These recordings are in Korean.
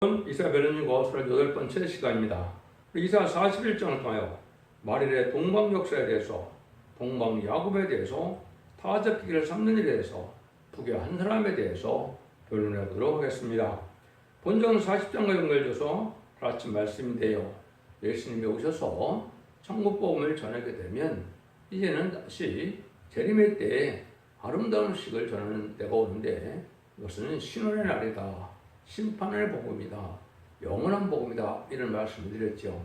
이사벨은 고스를 8번째 시간입니다. 이사 41장을 통하여 말일의 동방 역사에 대해서, 동방 야곱에 대해서, 타작기를 삼는 일에 대해서, 북의 한 사람에 대해서 변론해 보도록 하겠습니다. 본章 40장과 연결돼서 같이 말씀인데요. 예수님이 오셔서 천국복음을 전하게 되면 이제는 다시 재림의 때에 아름다운 식을 전하는 때가 오는데, 이것은 신원의 날이다, 심판의 복음이다, 영원한 복음이다, 이런 말씀을 드렸죠.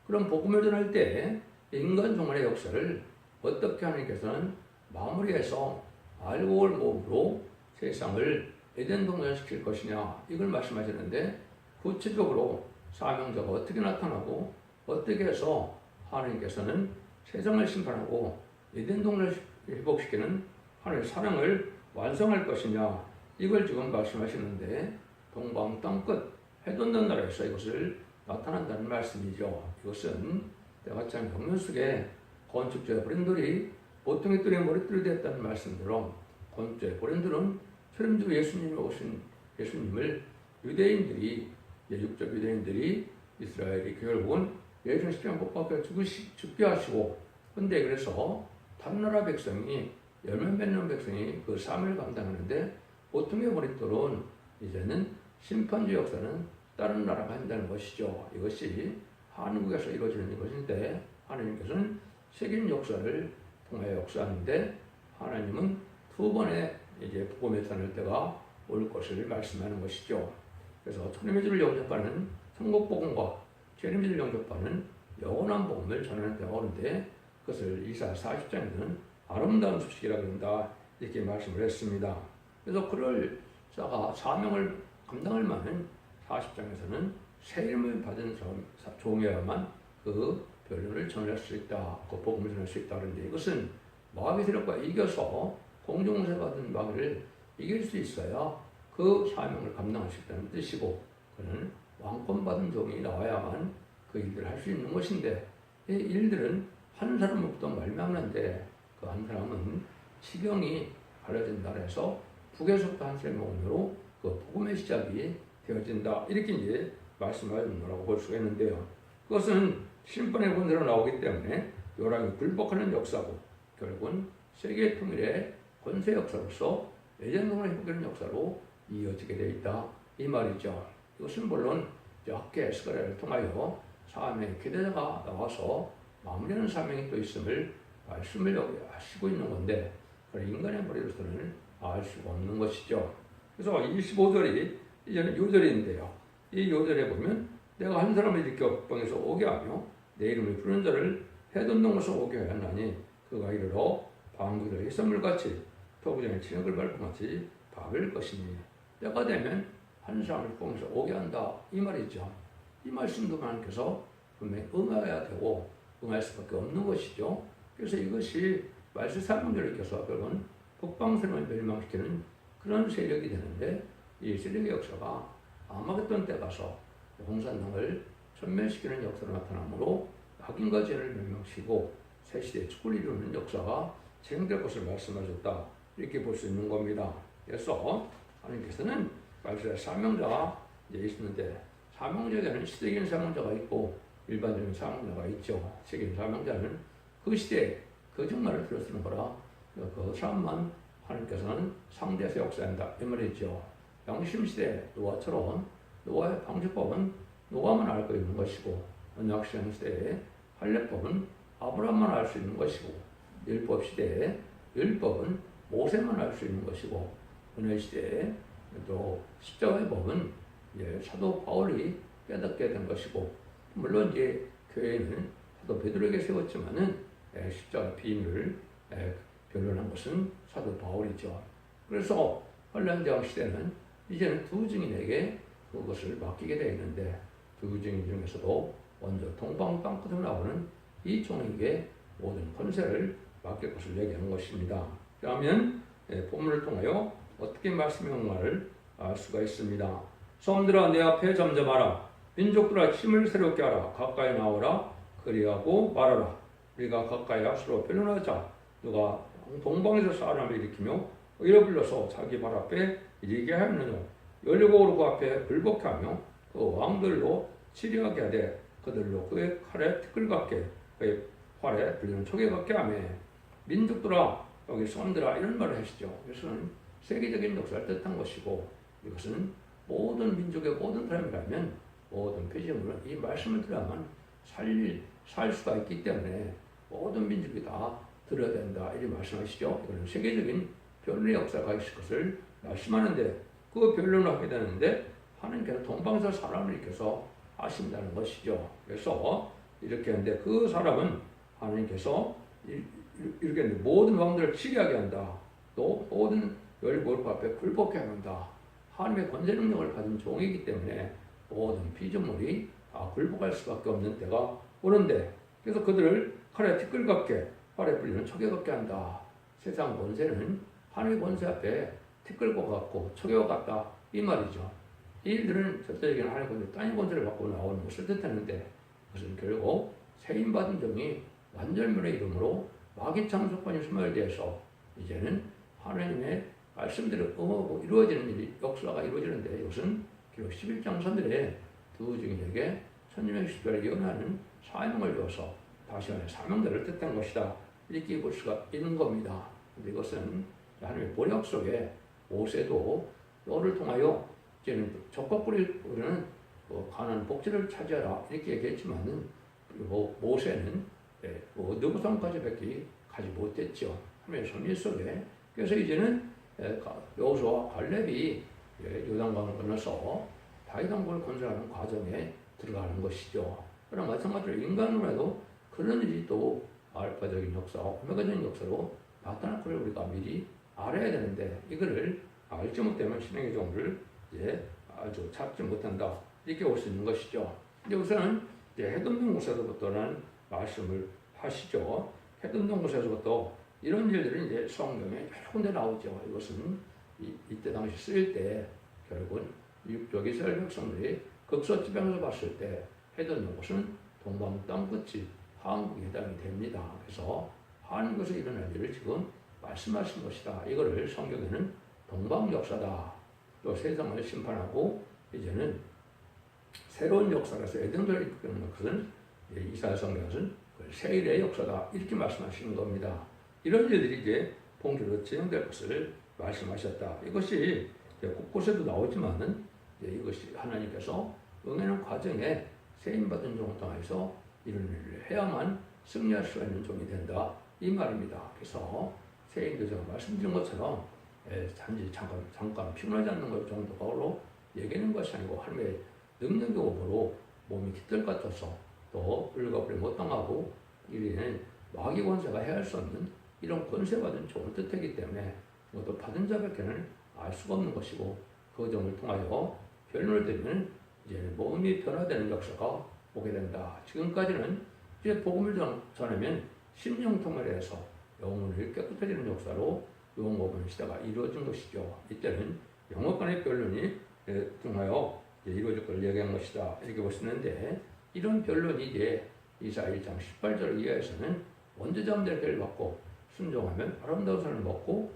그럼 복음을 전할 때 인간 종말의 역사를 어떻게 하나님께서는 마무리해서 알고 올 몸으로 세상을 에덴 동산시킬 것이냐, 이걸 말씀하셨는데, 구체적으로 사명자가 어떻게 나타나고 어떻게 해서 하나님께서는 세상을 심판하고 에덴 동산을 회복시키는 하나님의 사랑을 완성할 것이냐, 이걸 지금 말씀하시는데, 동방 땅끝 해돋는 나라에서 이것을 나타난다는 말씀이죠. 이것은 때같이 경륜 속에 건축자의 브랜들이 보통의 뜰에 머리뜰이 됐다는 말씀대로, 건축자의 브랜들은 초림주 예수님이 오신 예수님을 유대인들이, 육적 유대인들이, 이스라엘이 결국은 예수님 십자가에 못 박혀 죽게 하시고, 근데 그래서 다른 나라 백성이, 열몇 명 백성이 그 삶을 감당하는데, 보통의 머리뜰은 이제는 심판주 역사는 다른 나라가 한다는 것이죠. 이것이 한국에서 이루어지는 것인데, 하나님께서는 세계 역사를 통하여 역사하는데, 하나님은 두 번의 이제 복음에 전할 때가 올 것을 말씀하는 것이죠. 그래서 천림의 주를 영접하는 천국복음과 재림의 주를 영접하는 영원한 복음을 전하는 때가 오는데, 그것을 이사 40장에서는 아름다운 소식이라고 한다, 이렇게 말씀을 했습니다. 그래서 그럴 자가 사명을 감당할 만한 40장에서는 새 이름을 받은 종이어야만 그 변론을 전할 수 있다, 그 복음을 전할 수 있다. 그런데 이것은 마귀 세력과 이겨서 공중세 받은 마귀를 이길 수 있어야 그 사명을 감당할 수 있다는 뜻이고, 그는 왕권 받은 종이 나와야만 그 일들을 할 수 있는 것인데, 이 일들은 한 사람으로부터 말미암는데, 그 한 사람은 지경이 갈라진다 해서 북에서부터 한 사람의 오므로 그 복음의 시작이 되어진다, 이렇게 이제 말씀하는 거라고 볼 수가 있는데요. 그것은 심판의 권세로 나오기 때문에 요람이 굴복하는 역사고, 결국은 세계 통일의 권세 역사로서 예전동을 회복하는 역사로 이어지게 되어 있다, 이 말이죠. 이것은 물론 학계 스가랴를 통하여 사명의 기대자가 나와서 마무리하는 사명이 또 있음을 말씀을 하시고 있는 건데, 인간의 머리로서는 알 수가 없는 것이죠. 그래서 25절이 이제는 요절인데요. 이 요절에 보면, 내가 한 사람을 일으켜 북방에서 오게 하며 내 이름을 부르는 자를 해돋는 곳에서 오게 하였나니, 그가 이르러 방주를 해산물같이 토부정의 진흙을 밟음같이 박을 것이니, 때가 되면 한 사람을 북방에서 오게 한다, 이 말이죠. 이 말씀도 하나님께서 분명히 응해야 되고 응할 수밖에 없는 것이죠. 그래서 이것이 말세 사명자를 껴서 결국은 북방세력을 멸망시키는 그런 세력이 되는데, 이 세력의 역사가 아마겟돈 때 가서 홍산당을 전멸시키는 역사로 나타나므로 악인과 죄를 멸망시키고 새 시대의 축구를 이루는 역사가 진행될 것을 말씀하셨다, 이렇게 볼 수 있는 겁니다. 그래서 하나님께서는 말세 사명자가 이제 있는데, 사명자에는 시대적인 사명자가 있고 일반적인 사명자가 있죠. 세계적인 사명자는 그 시대에 그 정말을 들어쓰는 거라, 그 사람만 하나님께서는 상대에서 역사한다, 이 말이죠. 양심시대 노아처럼 노아의 방주법은 노아만 알고 있는 것이고, 언약시대 시대에 할례법은 아브라함만 알 수 있는 것이고, 율법시대에 율법은 모세만 알 수 있는 것이고, 은혜시대에 또 십자가의 법은 사도 바울이 깨닫게 된 것이고, 물론 이제 교회는 사도 베드로에게 세웠지만은 십자가 비밀을 변론한 것은 사도 바울이죠. 그래서 환란대왕 시대는 이제는 두 증인에게 그것을 맡기게 되어 있는데, 두 증인 중에서도 먼저 동방 땅끝으로 나오는 이 종에게 모든 권세를 맡길 것을 얘기하는 것입니다. 그러면 본문을 통하여 어떻게 말씀의 흥화를 알 수가 있습니다. 섬들아 내 앞에 잠잠하라, 민족들아 힘을 새롭게 하라, 가까이 나오라, 그리하고 말하라. 우리가 가까이 서로 변론하자. 누가 동방에서 사람을 일으키며 의를 불러서 자기 발 앞에 이르게 하였느냐. 열리고 오르고 앞에 불복하며 그 왕들로 치료하게 하되 그들로 그의 칼에 티끌 같게 그의 활에 불리는 촉에 같게 하며 민족들아 여기 손들아 이런 말을 하시죠. 이것은 세계적인 역사를 뜻한 것이고 이것은 모든 민족의 모든 사람이라면 모든 표지물은 이 말씀을 들어야만 살 수가 있기 때문에 모든 민족이 다 들어야 된다 이렇게 말씀하시죠. 이거는 세계적인 변론의 역사가 있을 것을 말씀하는데 그 변론을 하게 되는데 하나님께서 동방에서 사람을 일으켜서 하신다는 것이죠. 그래서 이렇게 하는데 그 사람은 하나님께서 이렇게 모든 왕들을 치리하게 한다. 또 모든 열골 앞에 굴복해 한다. 하나님의 권세 능력을 가진 종이기 때문에 모든 피조물이 다 굴복할 수밖에 없는 때가 오는데 그래서 그들을 칼에 티끌 같게 활에 불리는 촉에 같게 한다. 세상 권세는 하나님의 권세 앞에 티끌과 같고 촉과 같다 이 말이죠. 이 일들은 절대적인 하나님의 권세, 땅의 권세를 받고 나오는 것을 뜻하는데 그것은 결국 세임받은 종이 완전면의 이름으로 마귀 창조권이 소멸되어서 이제는 하나님의 말씀대로 응하고 이루어지는 일이 역사가 이루어지는데 이것은 기록 11장 선들에 두 증인에게 천년의 십자를 예언하는 사명을 주어서 다시 한번 사명대를 뜻한 것이다 이렇게 볼 수가 있는 겁니다. 근데 이것은 하나님의 보력 속에 모세도 너를 통하여 이제는 적과꾸리는 가나안 복지를 차지하라 이렇게 얘기했지만은 그리고 모세는 느부산까지 밖에 가지 못했죠. 하나님의 섭리 속에 그래서 이제는 여호수아와 갈렙이 요단강을 건너서 다윗 왕국을 건설하는 과정에 들어가는 것이죠. 그럼 마찬가지로 인간으로 해도 그런 일이 또 알파적인 역사, 오메가적인 역사로 나타날 것을 우리가 미리 알아야 되는데 이거를 알지 못하면 신앙의 종을 아주 찾지 못한다 이렇게 볼 수 있는 것이죠. 근데 우선은 해동동 목사로부터는 말씀을 하시죠. 해동동 목사로부터 이런 일들은 이제 성경에 여러 군데 나오죠. 이것은 이때 당시 쓰일 때 결국은 육족 이스라엘 백성들이 극소지방에서 봤을 때 해동동 곳은 동방 땅끝이 한국에 해당이 됩니다. 그래서 한국에서 일어날 일을 지금 말씀하신 것이다. 이거를 성경에는 동방 역사다. 또 세상을 심판하고 이제는 새로운 역사라서 에덴을 이끄는 것은 이사야 성경은 세일의 역사다. 이렇게 말씀하시는 겁니다. 이런 일들이 이제 본격으로 진행될 것을 말씀하셨다. 이것이 곳곳에도 나오지만은 이것이 하나님께서 응하는 과정에 세임받은 종을 통해서 이런 일을 해야만 승리할 수 있는 종이 된다. 이 말입니다. 그래서 세임도 제가 말씀드린 것처럼 단지 잠깐 피곤하지 않는 것 정도로 얘기하는 것이 아니고 하나님의 능력의 오보로 몸이 깃들 같아서 또 불가불에 못 당하고 이리는 마귀 권세가 해할 수 없는 이런 권세받은 종을 뜻하기 때문에 또 받은 자밖에는 알 수가 없는 것이고 그 점을 통하여 변론을 들면 이제 몸이 변화되는 역사가 오게 된다. 지금까지는 이제 복음을 전하면 심령통을 해서 영혼을 깨끗해지는 역사로 용업하는 시대가 이루어진 것이죠. 이때는 영업 간의 변론이 통하여 이루어질 걸 얘기한 것이다. 이렇게 볼 수 있는데 이런 변론이 이제 이사야 1장 18절 이하에서는 원죄자들의 죄를 받고 순종하면 아름다운 산을 먹고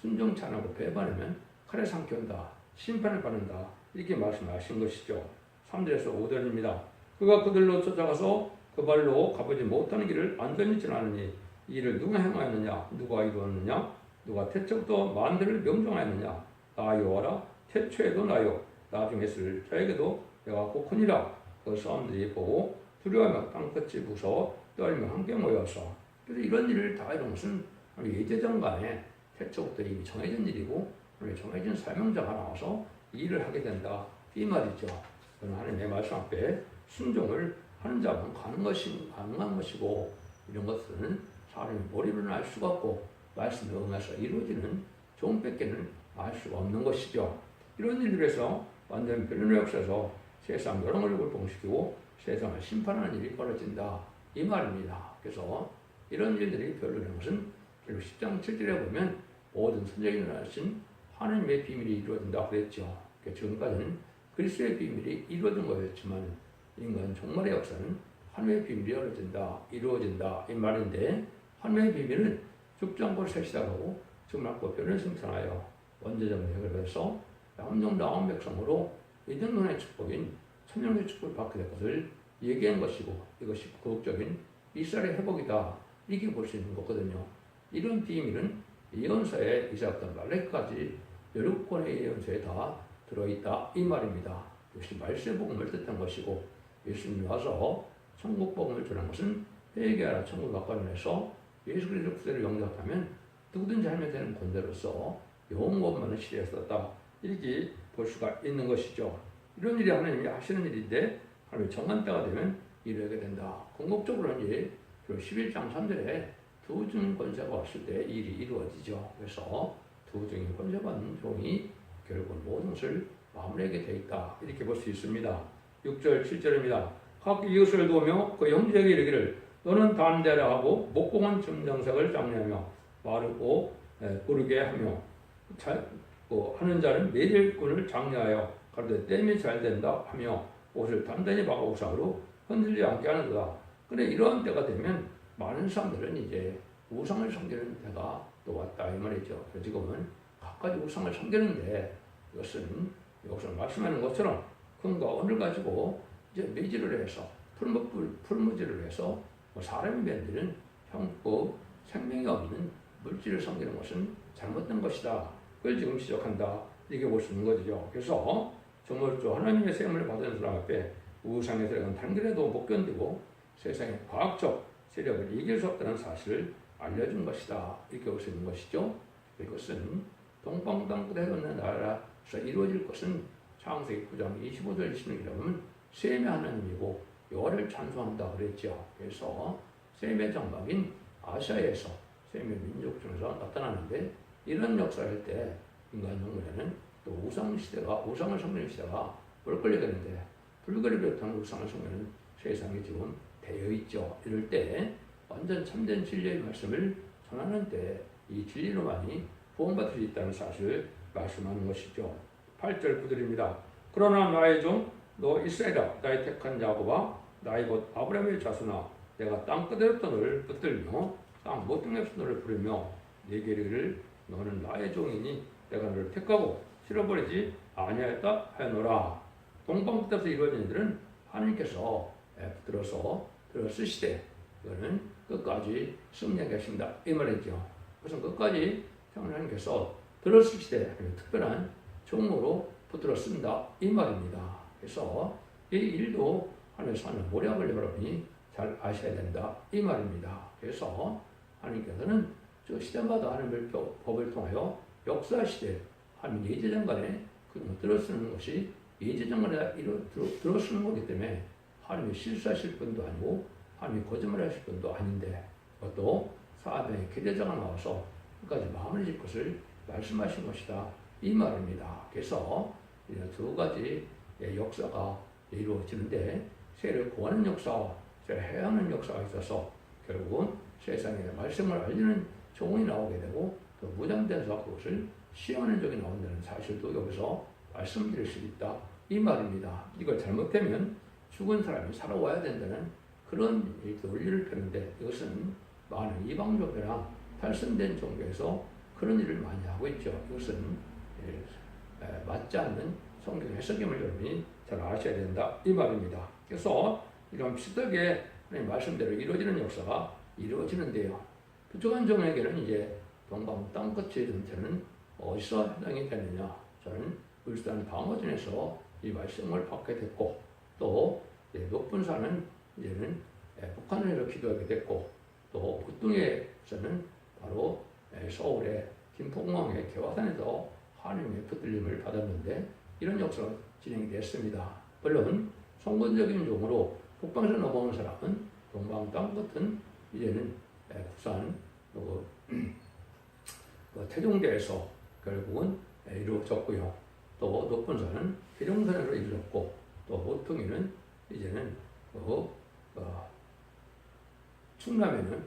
순종치 안 하고 배반하면 칼에 삼켜온다. 심판을 받는다. 이렇게 말씀하신 것이죠. 3절에서 5절입니다. 그가 그들로 쫓아가서 그 발로 가보지 못하는 길을 안전히 지나느니 이 일을 누가 행하였느냐? 누가 이루었느냐? 누가 태초부터 만들을 명령하였느냐? 나 여호와라 태초에도 나요 나중에 쓸 저에게도 내가 고큰이라. 그 사람들이 보고 두려워하며 땅끝이 무서워 떨며 함께 모여서 그래서 이런 일을 다 이런 것은 예제전 간에 태초부터 이미 정해진 일이고 정해진 사명자가 나와서 이 일을 하게 된다 이 말이죠. 하나님의 말씀 앞에 순종을 하는 자만 가능한 것이고 이런 것들은 사람이 머리로는 알 수가 없고 말씀에 응해서 이루어지는 종밖에는 알 수가 없는 것이죠. 이런 일들에서 완전 변론의 역사에서 세상 여러 얼굴을 봉시키고 세상을 심판하는 일이 벌어진다 이 말입니다. 그래서 이런 일들이 변론의 것은 결국 10장 7절에 보면 모든 선지자가 하신 하나님의 비밀이 이루어진다 그랬죠. 지금까지는 그리스도의 비밀이 이루어진 거였지만 인간 종말의 역사는 하나님의 비밀이 이루어진다 이 말인데 하나님의 비밀은 죽지 않고 새 시작하고 죽지 않고 변을 생산하여 원죄적 해결해서 남종 나온 백성으로 에덴론의 축복인 천년의 축복을 받게 될 것을 얘기한 것이고 이것이 궁극적인 이스라엘의 회복이다. 이렇게 볼 수 있는 거거든요. 이런 비밀은 예언서에 이사야부터 말레기까지 17권의 예언서에 다 들어있다 이 말입니다. 이것이 말세 복음을 뜻한 것이고 예수님이 와서 천국 복음을 전한 것은 회개하라 천국 가까이에서 예수 그리스도 구세를 영접하면 누구든지 하면 되는 권세로서 영원만을 시대했었다. 이렇게 볼 수가 있는 것이죠. 이런 일이 하나님이 하시는 일인데 하나님이 정한 때가 되면 이루게 된다. 궁극적으로는 이제 11장 3절에 두 증인 권세가 왔을 때 일이 이루어지죠. 그래서 두 증인 권세받는 종이 결국 모든 것을 마무리하게 되어 있다. 이렇게 볼 수 있습니다. 6절 7절입니다. 각 이웃을 도우며 그 형제에게 이르기를 너는 담대라 하고 목공한 점정색을 장려하며 마르고 고르게 하며 하는 자는 매일꾼을 장려하여 가로되 땜이 잘 된다 하며 옷을 단단히 박아 우상으로 흔들리지 않게 하는도다. 근데 이러한 때가 되면 많은 사람들은 이제 우상을 섬기는 때가 또 왔다 이 말이죠. 지금은 각가지 우상을 섬기는데 이것은 여기서 말씀하는 것처럼 금과 은을 가지고 이제 매질을 해서 풀무질을 해서 사람이 만드는 형법 생명이 없는 물질을 섬기는 것은 잘못된 것이다. 그걸 지금 지적한다. 이게 볼 수 있는 거죠. 그래서 정말 하나님의 세움을 받은 사람 앞에 우상의 세력은 단결해도 못 견디고 세상의 과학적 세력을 이길 수 없다는 사실을 알려준 것이다. 이렇게 볼 수 있는 것이죠. 이것은 동방당국에 있는 나라에서 이루어질 것은 창세기 9장 25절 26절에 보면 셈의 하나님이고 여호와를 찬송한다 그랬죠. 그래서 셈의 장막인 아시아에서 셈의 민족 중에서 나타나는데 이런 역사를 할 때 인간 영혼에는 또 우상을 섬기는 시대가 올 걸리게 되는데 불교를 비롯한 우상을 섬기는 세상이 지금 되어 있죠. 이럴 때 완전 참된 진리의 말씀을 전하는 때 이 진리로만이 구원받을 수 있다는 사실을 말씀하는 것이죠. 8절 9절입니다. 그러나 나의 종 너 이스라엘아 나의 택한 야곱아 나의 곧 아브라함의 자손아 내가 땅 끝에부터 너를 붙들며 땅 모퉁이에서 너를 부르며 네게 이르기를 너는 나의 종이니 내가 너를 택하고 실어버리지 아니하였다 하였노라. 동방 끝에서 이루어진 일들은 하나님께서 붙들어서 들어쓰시되 이거는 끝까지 승리하게 하신다 이 말이죠. 그래서 끝까지 하나님께서 들어쓰시되 특별한 종으로 붙들어 쓴다 이 말입니다. 그래서 이 일도 하나님께서 하는 모략을 여러분이 잘 아셔야 된다 이 말입니다. 그래서 하나님께서는 저 시대마다 하나님의 법을 통하여 역사시대 하나님 예제장간에 그 들어쓰는 것이 예제장간에 들어쓰는 거기 때문에 하나님이 실수하실 분도 아니고 하나님이 거짓말하실 분도 아닌데 그것도 사람의 계제자가 나와서 끝까지 마무리 질 것을 말씀하신 것이다 이 말입니다. 그래서 이런 두 가지 역사가 이루어지는데 세를 구하는 역사와 세를 해하는 역사가 있어서 결국은 세상에 말씀을 알리는 종이 나오게 되고 또 무장된 자 그것을 시험하는 적이 나온다는 사실도 여기서 말씀드릴 수 있다 이 말입니다. 이걸 잘못되면 죽은 사람이 살아와야 된다는 그런 논리를 펴는데 이것은 많은 이방종교랑 탈선된 종교에서 그런 일을 많이 하고 있죠. 이것은 맞지 않는 성경 해석임을 여러분이 잘 아셔야 된다 이 말입니다. 그래서 이런 비슷하게 말씀대로 이루어지는 역사가 이루어지는데요. 부족한 종에게는 이제 동방 땅끝의 전체는 어디서 해당이 되느냐? 저는 울산 방어전에서 이 말씀을 받게 됐고 또 높은 산은 이제는 북한으로 기도하게 됐고 또 북동에서는 바로 서울의 김포공항의 개화산에서 하나님의 붙들림을 받았는데 이런 역사가 진행이 됐습니다. 물론 성건적인 용어로 북방에서 넘어온 사람은 동방 땅끝은 이제는 부산 태종대에서 결국은 이루어졌고요. 또 높은 산은 태종산에서 이루어졌고 또 모퉁이는 이제는 충남에는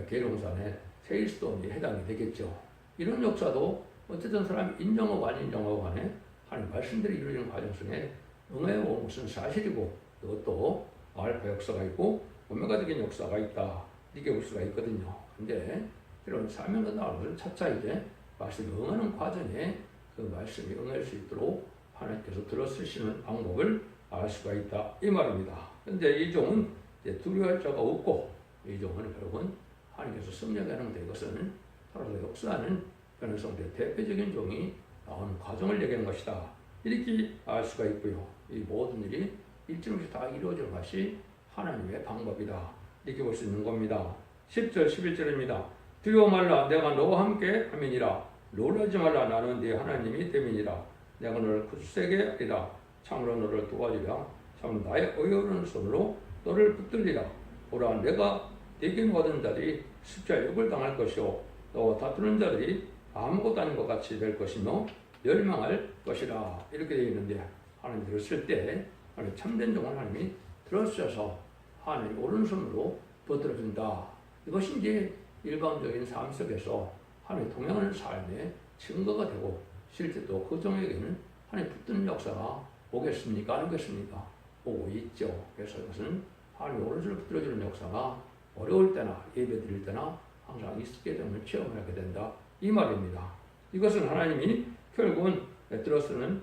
계룡산의 세일스톤이 해당이 되겠죠. 이런 역사도 어쨌든 사람이 인정하고 안 인정하고 간에 하나님 말씀들이 이루어지는 과정 속에 응해온 것은 사실이고 이것도 알파 역사가 있고 오메가적인 역사가 있다 이렇게 볼 수가 있거든요. 근데 이런 사명과 나올 것은 차차 이제 말씀이 응하는 과정에 그 말씀이 응할 수 있도록 하나님께서 들어쓰시는 방법을 알 수가 있다 이 말입니다. 그런데 이 종은 이제 두려워할 자가 없고 이 종은 결국은 하나님께서 승리하게 하는데 이것은 살아서 역사하는 변화성대 대표적인 종이 나오는 과정을 얘기하는 것이다. 이렇게 알 수가 있고요. 이 모든 일이 일정없이 다 이루어지는 것이 하나님의 방법이다. 이렇게 볼 수 있는 겁니다. 10절 11절입니다. 두려워 말라 내가 너와 함께 함이니라. 놀라지 말라 나는 네 하나님이 됨이니라. 내가 너를 굳세게 하리라. 참으로 너를 도와주리라. 참으로 나의 의로운 손으로 너를 붙들리라. 보라 내가 네게 모든 자들이 십자가에 욕을 당할 것이요 너와 다투는 자들이 아무것도 아닌 것 같이 될 것이며 멸망할 것이라. 이렇게 되어 있는데 하나님 들었을 때 하나님 참된 종은 하나님이 들어주셔서 하나님 오른손으로 붙들어준다. 이것이 이제 일반적인 삶 속에서 하나님 동행하는 삶의 증거가 되고 실제 또 그 종에게는 하나님 붙드는 역사가 오겠습니까? 안 오겠습니까? 오고 있죠. 그래서 이것은 하나님 오른손을 붙들어주는 역사가 어려울 때나 예배 드릴 때나 항상 있게 되면 체험을 하게 된다. 이 말입니다. 이것은 하나님이 결국은 들어쓰는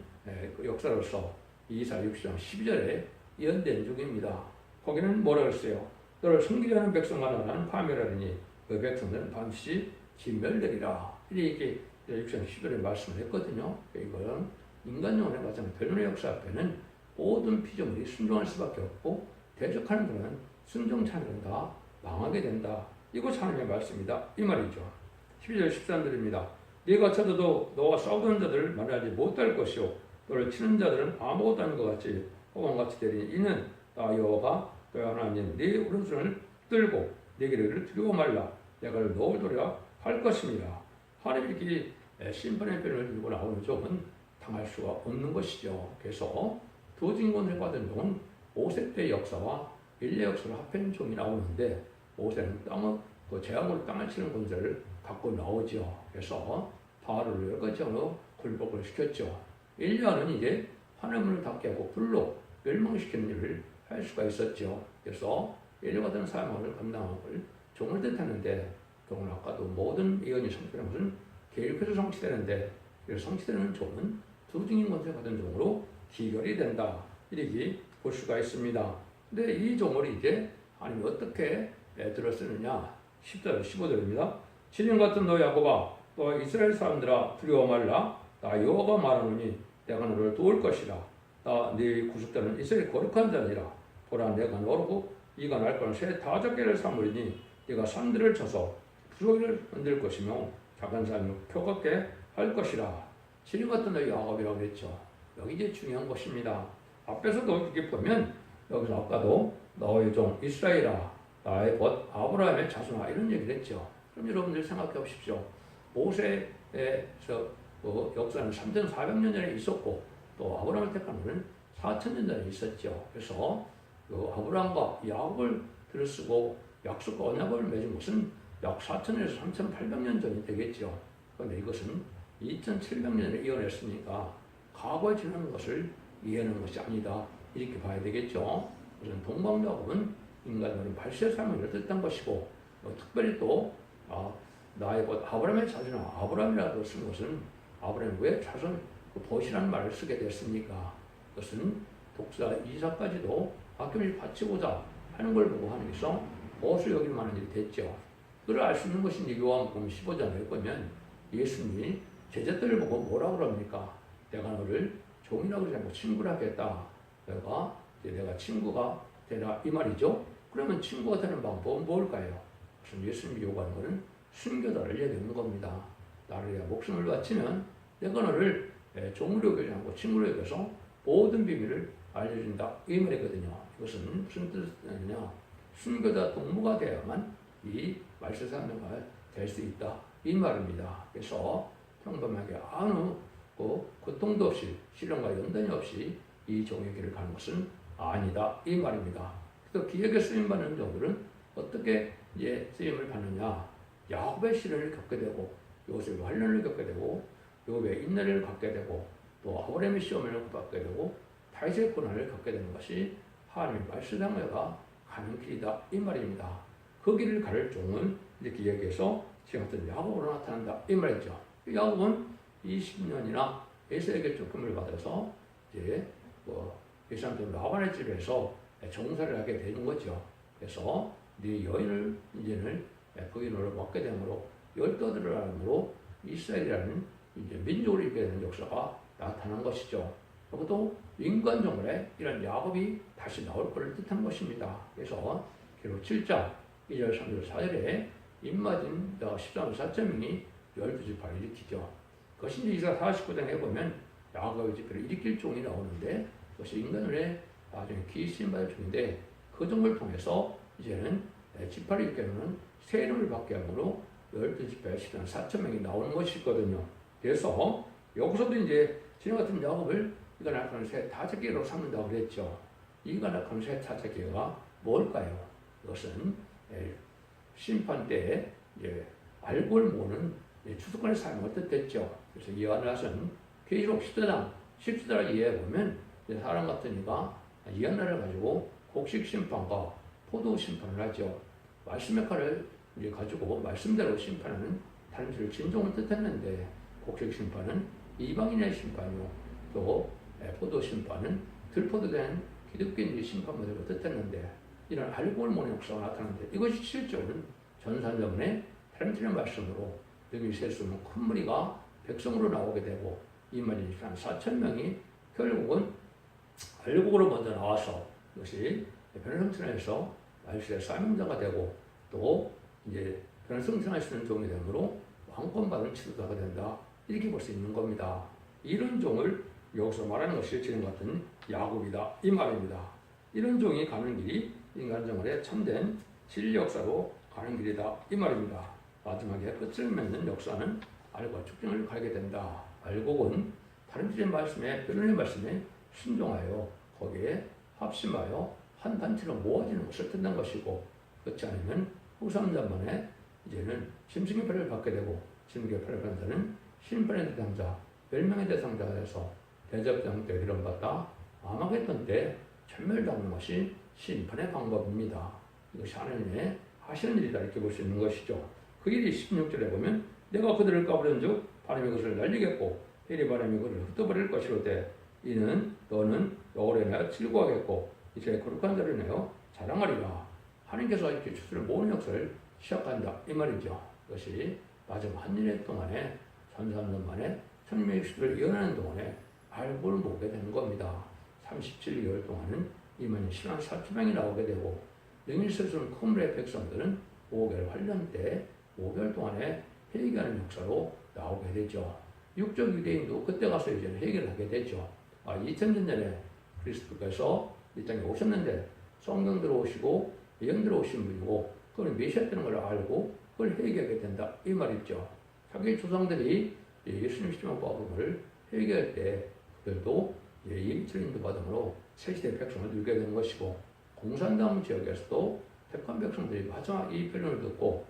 그 역사로서 이사 60장 12절에 예언된 중입니다. 거기는 뭐라고 했어요? 너를 섬기지 않은 백성과 나는 파멸하리니 그 백성들은 반드시 진멸되리라. 이렇게 6장 10절에 말씀을 했거든요. 이거는 인간용을 해봤자면 별론의 역사 앞에는 모든 피조물이 순종할 수밖에 없고 대적하는 것은 순종치 않는 다 망하게 된다. 이것이 하나님의 말씀이다. 이 말이죠. 12절 13절입니다. 네가 쳐도 너와 싸우던 자들을 만나지 못할 것이요 너를 치는 자들은 아무것도 아닌 것 같이 호방같이 되리니 이는 나 여호와가 너의 하나님 네 오른손을 들고 네 길을 두려워 말라 내가 너를 도리라 할 것입니다. 하나님이 이렇게 심판의 편을 들고 나오는 종은 당할 수가 없는 것이죠. 그래서 두 진권을 받은 종은 5세 때 역사와 일례 역사를 합한 종이 나오는데 5세는 그 재앙으로 땅을 치는 권세를 갖고 나오죠. 그래서 바알을 여러 가지로 굴복을 시켰죠. 일리야는 이제 하늘문을 닫게 하고 불로 멸망시키는 일을 할 수가 있었죠. 그래서 엘리야 같은 사명을 감당하고 종을 뜻하는데 종은 아까도 모든 예언이 성취되는 것은 계획해서 성취되는데 그래서 성취되는 종은 두 증인 권세 받은 종으로 기결이 된다. 이렇게 볼 수가 있습니다. 근데 이 종을 이제 하나님이 어떻게 들어쓰느냐 10절 15절입니다. 지금 같은 너 야곱아 너 이스라엘 사람들아 두려워 말라 나 여호와가 말하노니 내가 너를 도울 것이라 나 네 구속자는 이스라엘 거룩한 자니라 보라 내가 너로 이가 날 거는 새 다섯 개를 삼으리니 네가 산들을 쳐서 부조리를 흔들 것이며 작은 산을 표갑게 할 것이라. 지금 같은 너 야곱이라고 그랬죠. 여기 이제 중요한 것입니다. 앞에서도 이렇게 보면 여기서 아까도 너의 종 이스라엘아 나의 벗 아브라함의 자손아 이런 얘기를 했죠. 그럼 여러분들 생각해 보십시오. 모세에서 역사는 3,400년 전에 있었고 또 아브라함을 택한 후는 4,000년 전에 있었죠. 그래서 아브라함과 야곱을 들쓰고 약속과 언약을 맺은 것은 약 4,000에서 3,800년 전이 되겠죠. 그런데 이것은 2,700년에 이어냈으니까 과거에 지나는 것을 이해하는 것이 아니다. 이렇게 봐야 되겠죠. 우선 동방야곱은 인간들은 발세 삶을 뜻한 것이고 특별히 또 나의 곧 아브라함의 자손아 아브라함이라고 쓴 것은 아브라함이 왜 자손 벗이라는 말을 쓰게 됐습니까? 그것은 독사 이삭까지도 아낌없이 바치고자 하는 걸 보고 하나님께서 벗을 여길 만한 일이 됐죠. 그걸 알 수 있는 것이 요한복음 15장에 보면 예수님이 제자들을 보고 뭐라고 그럽니까? 내가 너를 종이라고 하지 않고 친구라 하겠다. 내가 친구가 되라 이 말이죠. 그러면 친구가 되는 방법은 뭘까요? 무슨 예수님이 요구하는 것은 순교자를 얘기하는 겁니다. 나를 위해 목숨을 바치면 내가 너를 종으로 여기지 않고 친구로 여겨서 모든 비밀을 알려준다 이 말이거든요. 이것은 무슨 뜻이냐? 순교자 동무가 되어야만 이 말세사명가 될 수 있다 이 말입니다. 그래서 평범하게 아무 고통도 없이 시련과 연단이 없이 이 종의 길을 가는 것은 아니다 이 말입니다. 그래서 기획에 쓰임받는 종들은 어떻게 이제 쓰임을 받느냐? 야곱의 시련을 겪게 되고 요셉의 환난을 겪게 되고 요셉의 인내를 갖게 되고 또 아브라함의 시험을 받게 되고 다윗의 고난을 겪게 되는 것이 하나님의 말세사명가 가는 길이다 이 말입니다. 그 길을 가를 종은 이렇게 얘기해서 지금 같은 야곱으로 나타난다 이 말이죠. 야곱은 20년이나 에서에게 조금을 받아서 이제 이 사람들 라반의 집에서 정사를 하게 되는 거죠. 그래서 네 여인을 이제는 부인으로 먹게 되므로 열떠들을 하므로 이스라엘이라는 이제 민족을 입게 되는 역사가 나타난 것이죠. 그것도 인간적으로 이런 야곱이 다시 나올 것을 뜻한 것입니다. 그래서 기록 7장 2절 3절 4절에 입맞은 13만 4천 명이 12지파를 일으키죠. 그것이 이제 이사 49장에 보면 야곱의 지파를 일으킬 종이 나오는데 그것이 인간의 나중에 기신 받을 종인데 그 종을 통해서 이제는 지파를 일으키는 새 이름을 받게 함으로 12지파에 13만 4천 명이 나오는 것이 있거든요. 그래서 여기서도 이제 지금 같은 야곱을 이가 낙하는 새 타작기로 삼는다고 그랬죠. 이가 낙하는 새 타작기가 뭘까요? 이것은 심판 때 알골 모는 추수권의 삶을 뜻했죠. 그래서 이와 낫은 계시록 10서당 이해해 보면 사람 같은 이가 이한나를 가지고 곡식 심판과 포도 심판을 하죠. 말씀의 칼을 가지고 말씀대로 심판하는 다른 진종을 뜻했는데 곡식 심판은 이방인의 심판이요. 또 포도 심판은 들포도된 기독교인의 심판 모델로 뜻했는데 이런 알골 모의 역사가 나타나는데 이것이 실제로는 전산전문의 다른 말씀으로 여기 셀 수 없는 큰 무리가 백성으로 나오게 되고 이만희 한 4천 명이 결국은 알곡으로 먼저 나와서 이것이 변화성천에서 말씀의 사명자가 되고 또 이제 변화성천할 수 있는 종이 되므로 왕권받은 치도자가 된다. 이렇게 볼 수 있는 겁니다. 이런 종을 여기서 말하는 것이 지금 같은 야곱이다. 이 말입니다. 이런 종이 가는 길이 인간정월의 참된 진리 역사로 가는 길이다. 이 말입니다. 마지막에 끝을 맺는 역사는 알과 축정을 가게 된다. 알곡은 다른 주의 말씀에 변론의 말씀에 순종하여 거기에 합심하여 한 단체로 모아지는 것을 뜻는 것이고 그렇지 않으면 후삼자만에 이제는 짐승의 표를 받게 되고 짐승의 표를 받는 자는 심판의 대상자, 멸망의 대상자가 돼서 대접장 때 이름받다 아마겟돈 때 전멸당하는 것이 심판의 방법입니다. 이것이 하나님의 하시는 일이다 이렇게 볼 수 있는 것이죠. 그 일이 16절에 보면 내가 그들을 까부른 즉 바람이 그것을 날리겠고 해리 바람이 그를 흩어버릴 것이로되 이는 너는 여호와를 인하여 즐거워하겠고 이제 거룩한 자를 인하여 자랑하리라. 하나님께서 이렇게 추수를 모으는 역사를 시작한다 이 말이죠. 그것이 마지막 한 일 동안에 3년 만에 천명의 추수를 이어나는 동안에 알고를 모으게 되는 겁니다. 37개월 동안은 이만희 10만 4천 명이 나오게 되고 능일스러운 컴물의 백성들은 5개월 환란 때 5개월 동안에 회개하는 역사로 나오게 되죠. 육적 유대인도 그때 가서 이제 회개를 하게 되죠. 2000년 전에 그리스도께서 이 땅에 오셨는데 성경 들어오시고 예언 들어오신 분이고 그걸 메시아였다는 걸 알고 그걸 회개하게 된다 이 말이죠. 자기 조상들이 예수님 십자가복음을 회개할 때 그들도 예비처리인도 받음으로 새시대 백성을 누리게 되는 것이고 공산당 지역에서도 택한 백성들이 마지막 이 표현을 듣고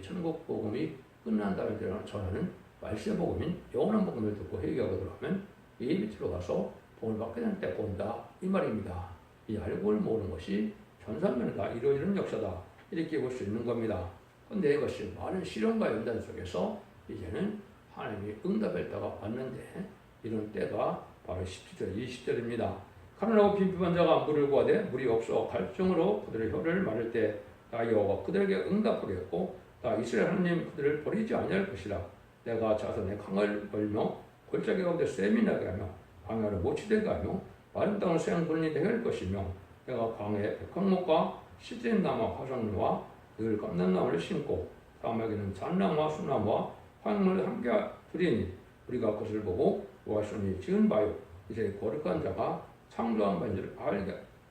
천국 복음이 끝난 다음에 전하는 말세 복음인 영원한 복음을 듣고 회개하고 들어가면 예비처로 가서 복을 받게 될 때 본다 이 말입니다. 이 알고를 모으는 것이 전산면에 다 이루어지는 역사다 이렇게 볼 수 있는 겁니다. 그런데 이것이 많은 시련과 연단 속에서 이제는 하나님이 응답할 때가 왔는데 이런 때가 바로 17절 20절입니다. 가난하고 빈핍한 자가 물을 구하되 물이 없어 갈증으로 그들의 혀를 마를 때 나 여호와가 그들에게 응답하겠고 나 이스라엘 하나님 그들을 버리지 아니할 것이라. 내가 자손의 강을 벌며 골짜기 가운데 샘이 나게 하며 광야를 못치되게 하며 마른 땅을 쇠한 군이 되게 할 것이며 내가 광야에 백향목과 시드린 나무와 화산나무와 늘 감람나무를 심고 사막에는 잣나무와 수나무와 화양물을 함께 두리니 우리가 그것을 보고 여호와시니 지은 바요 이제 거룩한 자가 창조한 바인 줄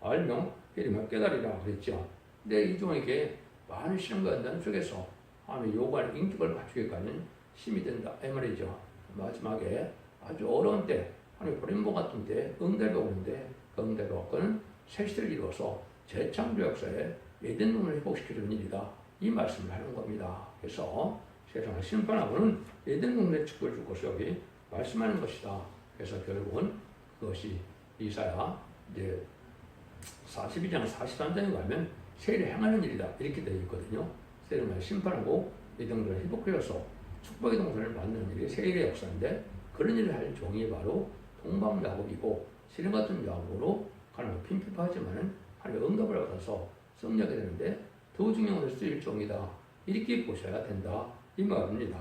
알며 이름을 깨달으리라 그랬죠. 근데 이 종에게 많은 시련과 연단 속에서 하나님의 요구하는 인격을 갖추기까지는 힘이 된다 이 말이죠. 마지막에 아주 어려운 때 하나님 버림목 같은 때 응답이 오는데 그 응답이 왔고는 새시대를 이루어서 재창조 역사에 에덴동을 회복시키는 일이다 이 말씀을 하는 겁니다. 그래서 세상을 심판하고는 에덴동의 축복을 줄 것이 여기 말씀하는 것이다. 그래서 결국은 그것이 이사야 이제 42장 43장에 가면 세례를 행하는 일이다 이렇게 되어 있거든요. 세례를 심판하고 에덴동을 회복하여서 축복의 동산을 만드는 일이 세례의 역사인데 그런 일을 할 종이 바로 동방야곱이고 시련 같은 야구로 가는 핀피하지만은 하나님의 응답을 받아서 승리하게 되는데 더 중요한 것을 쓰일 종이다. 이렇게 보셔야 된다. 이 말입니다.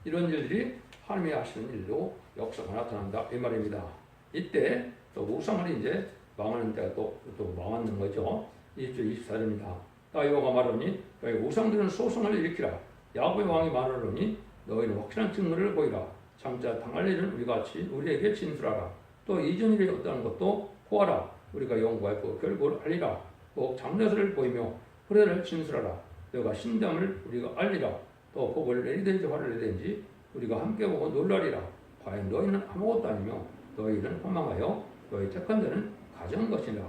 이런 일들이 하나님이 하시는 일로 역사가 나타난다. 이 말입니다. 이때 또 우상을 이제 망하는 때가 또 망하는 거죠. 20절 24절입니다. 여호와가 말하니 너희 우상들은 소송을 일으키라. 야곱의 왕이 말하노니 너희는 확실한 증거를 보이라. 장차 당할 일은 우리같이 우리에게 진술하라. 또 이전 일이 없다는 것도 보아라. 우리가 영구의 그 결과를 알리라. 꼭 장래설을 보이며 후래를 진술하라. 너희가 신담을 우리가 알리라. 또 복을 내리든지 화를 내든지 우리가 함께 보고 놀라리라. 과연 너희는 아무것도 아니며 너희는 허망하여 너희 택한 자는 가져온 것이라.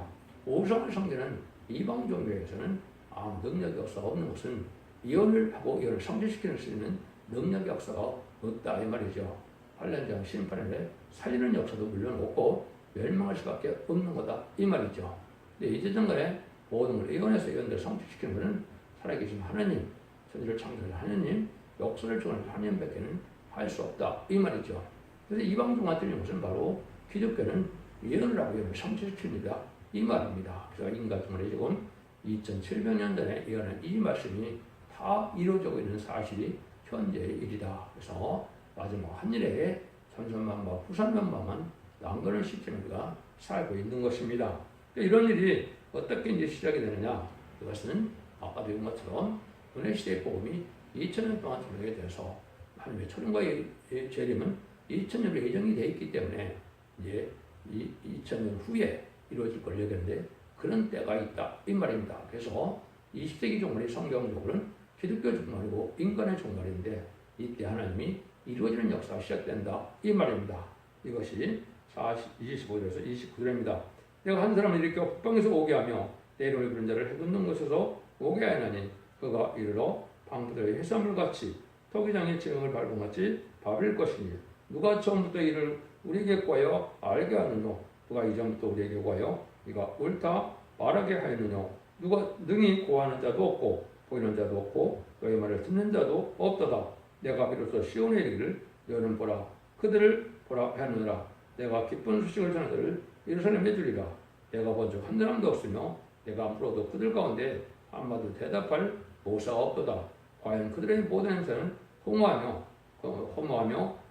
우상을 섬기는 이방 종교에서는 아무 능력이 없는 것은 예언을 하고 예언을 성취시키는 수 있는 능력의 역사가 없다 이 말이죠. 환란장 심판에 살리는 역사도 물론 없고 멸망할 수밖에 없는 거다 이 말이죠. 근데 이제전간에 모든 걸 예언해서 예언대로 성취시키는 것은 살아계신 하나님, 천지를 창조하신 하나님, 역사를 주관하신 하나님밖에는 할 수 없다 이 말이죠. 그래서 이방종과 틀린 것은 바로 기독교는 예언을 하고 예언을 성취시킵니다 이 말입니다. 그래서 인간종말이 지금 2700년 전에 예언한 이 말씀이 다 이루어지고 있는 사실이 현재의 일이다. 그래서 마지막 한일에 전선만과 후산만만 난거를 시키는 우리가 살고 있는 것입니다. 이런 일이 어떻게 이제 시작이 되느냐? 이것은 아까도 본 것처럼 은혜 시대의 복음이 2000년 동안 전하게 돼서 하나님의 초림과의 재림은 2000년으로 예정이 되어 있기 때문에 이제 2000년 후에 이루어질 걸 얘기하는데 그런 때가 있다 이 말입니다. 그래서 20세기 종말이 성경적으로는 기독교 종말이고 인간의 종말인데 이때 하나님이 이루어지는 역사가 시작된다 이 말입니다. 이것이 25절에서 29절입니다. 내가 한 사람을 일으켜 북방에서 오게 하며 내 이름을 부른 자를 해돋는 곳에서 오게 하나니 그가 이르러 방부들의 해산물같이 토기장의 지형을 밟은 같이 밟을 것이니 누가 처음부터 이를 우리에게 구하여 알게 하느뇨 누가 이전부터 우리에게 구하여 네가 옳다 말하게 하였느뇨 누가 능히 구하는 자도 없고 보이는 자도 없고 너희 말을 듣는 자도 없도다. 내가 비로소 시온에 이르기를 너는 보라 그들을 보라 하느니라. 내가 기쁜 소식을 전하들을 예루살렘에 주리라. 내가 본 적 한 사람도 없으며 내가 물어도 그들 가운데 한마디 대답할 모사가 없도다. 과연 그들의 모든 행사는 허무하며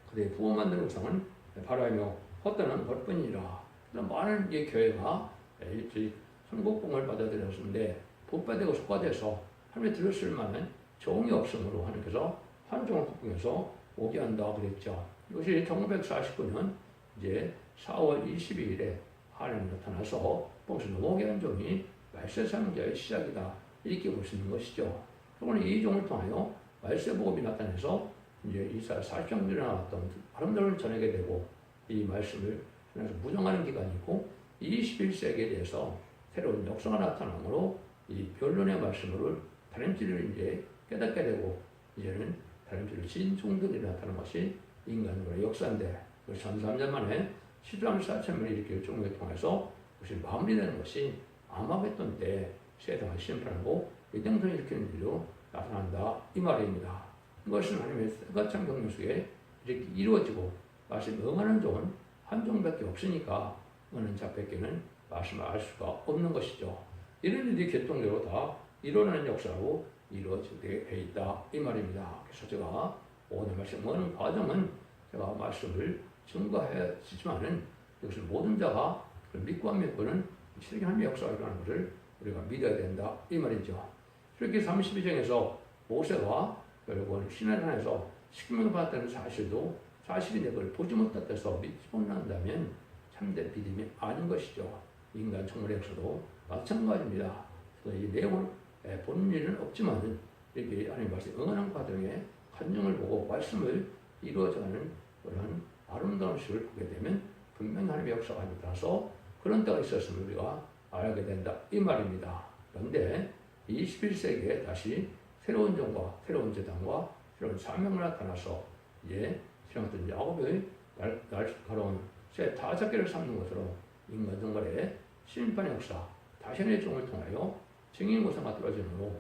그들의 부어 만든 우상은 바라며 헛되는 것뿐이라. 많은 교회가 천국봉을 받아들였는데 복받되고 속화돼서 하나님의 들었을 만한 종이 없으므로 하나님께서 한 종을 국궁에서 오게 한다 그랬죠. 이것이 1949년 이제 4월 22일에 하나님이 나타나서 봉수는 오게 한 종이 말세상자의 시작이다 이렇게 볼 수 있는 것이죠. 그러면 이 종을 통하여 말세복음이 나타나서 이제 이스라엘 40장들에 나왔던 아름다움을 전하게 되고 이 말씀을 하나님께서 부정하는 기간이고 21세기에 대해서 새로운 역사가 나타나므로 이 변론의 말씀을 다림질을 이제 깨닫게 되고 이제는 다림질을 진 종들이 나타나는 것이 인간의 역사인데 1300년 만에 시드람 4천명을 일으킬 종을 통해서 그것이 마무리되는 것이 아마겟돈 때 세상을 심판하고 예정선을 일으키는 일로 나타난다 이 말입니다. 이것은 하나님의 새가찬 경륜 속에 이렇게 이루어지고 말씀 응하는 종은 한 종밖에 없으니까 응하는 자밖에는 말씀을 알 수가 없는 것이죠. 이런 일이 결정적으로 다 일어나는 역사로 이루어지게 돼 있다 이 말입니다. 그래서 제가 오늘 말씀 응하는 과정은 제가 말씀을 증거하지만은 이것을 모든 자가 믿고 안 믿고는 실제 하나님의 역사가 일어나는 것을 우리가 믿어야 된다 이 말이죠. 그렇게 32장에서 모세가 결국은 시내산에서 식명을 받았다는 사실도 사실인데 그걸 보지 못했다서 믿지 못한다면 참된 믿음이 아닌 것이죠. 인간 정말의 역사도 마찬가지입니다. 그래서 이 내용을 보는 일은 없지만은 이렇게 하나님 말씀 응하는 과정에 간증을 보고 말씀을 이루어져가는 그런 아름다운 식을 보게 되면 분명히 하나님의 역사가 나타나서 그런 때가 있었음을 우리가 알게 된다 이 말입니다. 그런데 21세기에 다시 새로운 종과 새로운 재단과 새로운 사명을 나타나서 이제 신앙된 야곱의 날카로운 새 다섯개를 삼는 것으로 인간 정말의 심판의 역사 다시의 종을 통하여 증인 고사가 떨어지므로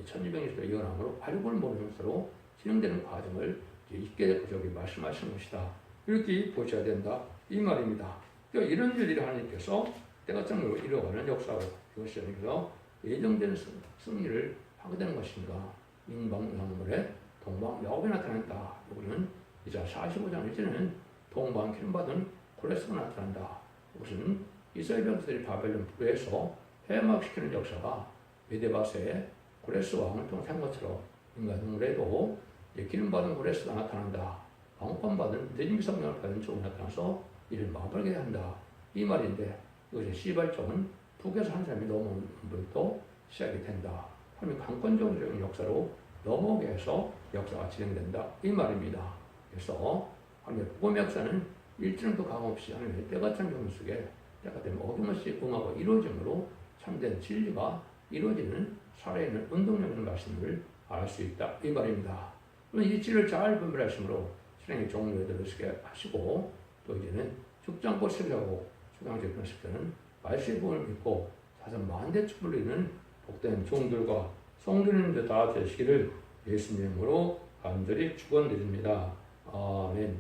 1200년대 예언함으로 발굴을 모르는 것으로 진행되는 과정을 있게 될 것을 말씀하시는 것이다. 이렇게 보셔야 된다 이 말입니다. 그러니까 이런 일들이 하나님께서 때가 장로 이루어가는 역사로 이것이 그래서 예정된 승리를 하게 되는 것인가. 인방상물에 동방 야곱이 나타난다. 이거는 이자 45장 1절에는 동방 기름받은 고레스가 나타난다. 이것은 이스라엘 백성들이 바벨론 북에서 해막시키는 역사가 메데바스의 고레스 왕을 통한 것처럼 인간 동물에도 기름받은 고레스가 나타난다. 왕권받은 느림 성령을 받은 쪽이 나타나서 이를 막아버리게 한다. 이 말인데 이것의 시발점은 북에서 한 사람이 넘어오는 것부터 시작이 된다. 하나님 강권적인 역사로 넘어오게 해서 역사가 진행된다. 이 말입니다. 그래서 하나님의 복음의 역사는 일주일도 감없이 하나님의 때가 찬 경우 속에 때가 되면 어김없이 응하고 이루어짐으로 참된 진리가 이루어지는 살아있는 운동력인 말씀을 알 수 있다. 이 말입니다. 이 진리를 잘 분별하심으로 실행의 종료에 들으시게 하시고 또 이제는 죽장꽃 세려고 주당적 변식자는 말씀의 복음을 믿고 사선 만대 축불리는 복된 종들과 성도님들 다 되시기를 예수님으로 간절히 축원드립니다. 아멘.